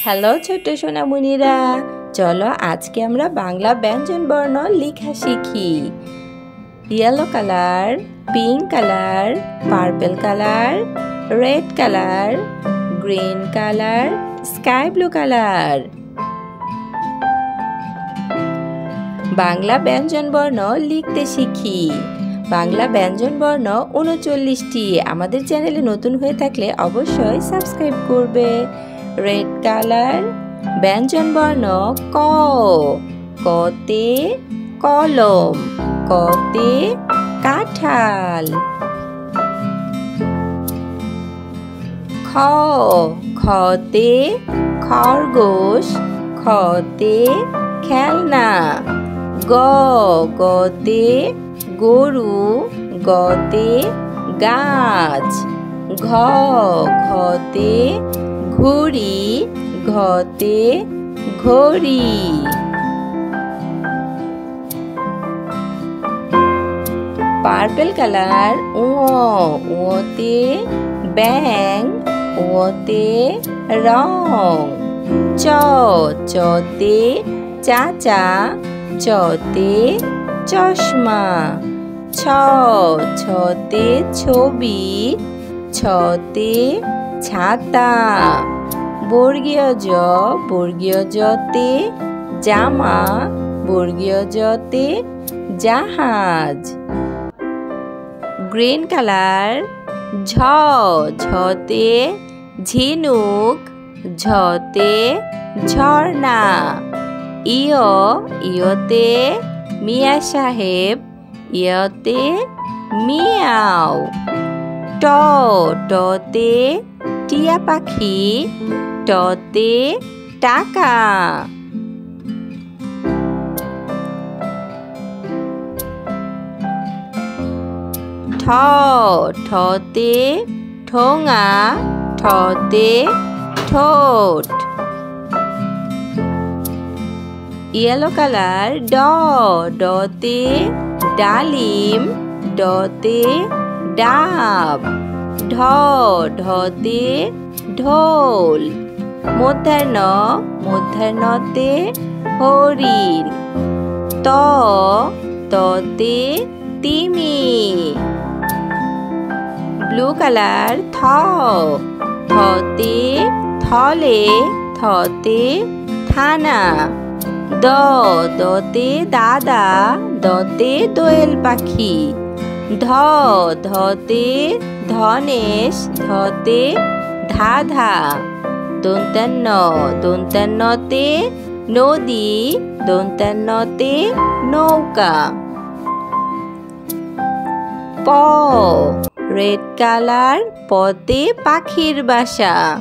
Hello ছোট্ট সোনামণিরা, চলো আজকে আমরা বাংলা ব্যঞ্জন বর্ণ লেখা শিখি। Yellow colour, pink colour, purple colour, red colour, green colour, sky blue colour. Bangla ব্যঞ্জন বর্ণ লিখতে শিখি। বাংলা ব্যঞ্জন বর্ণ ৩৯টি। আমাদের চ্যানেলে নতুন হয়ে থাকলে অবশ্যই সাবস্ক্রাইব করবে। রেড কালার ব্যঞ্জন বর্ণ ক, কতে কলম, কতে কাঁঠাল। খ, খতে খরগোশ, খতে খেলনা। গ, গতে গরু, গতে গাছ। ঘ, ঘতে ঘুড়ি, ঘতে ঘড়ি। পার্পল কালার ও, ওতে ব্যাং, ওতে রং। চ, চতে চাচা, চতে চশমা। ছ, ছতে ছবি, ছতে ছাতা। বর্গীয় জ, বর্গীয় জতে জামা, বর্গীয় জতে জাহাজ। গ্রিন কালার ঝ, ঝতে ঝিনুক, ঝতে ঝর্ণা। ইয়, ইয়তে মিয়া সাহেব, ইয়তে মিয়াও। ট, টতে টিয়া পাখি, টতে টাকা। ঠ, ঠতে ঠোঙা, ঠতে ঠোঁট। ইয়েলো কালার ড, ডতে ডালিম, ডতে ডাব। ঢ, ঢতে ঢোল। মূর্ধন্য, মূর্ধন্যতে হরিণ। ত, ততে তিমি। ব্লু কালার থ, থতে থলে, থতে থানা। দ, দতে দাদা, দতে দোয়েল পাখি। ধ, ধতে ধনেশ, ধতে ধাঁধা। দন্তান্ন, দন্তান্নতে নদী, দন্তান্নতে নৌকা। প, রেড কালার পতে পাখির বাসা,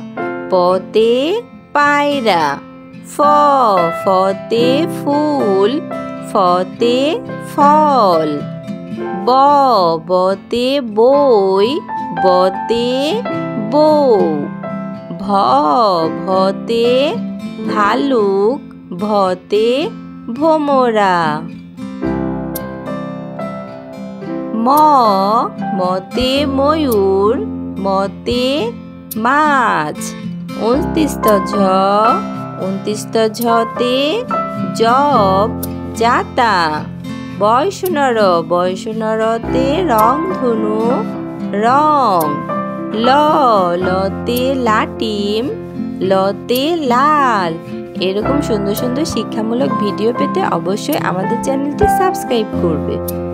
পতে পায়রা। ফ, ফতে ফুল, ফতে ফল। ব, বতে বই, বতে বউ। ভ, ভতে ভালুক, ভতে ভোমরা। ম, মতে ময়ূর, মতে মাছ। ২৯ ঝ, ২৯ ঝতে জব, জাতা। বয়সনর, বয়সনরতে রংধনু, রং। ল, লতে লাটিম, লতে লাল। এরকম সুন্দর সুন্দর শিক্ষামূলক ভিডিও পেতে অবশ্যই আমাদের চ্যানেলটি সাবস্ক্রাইব করবে।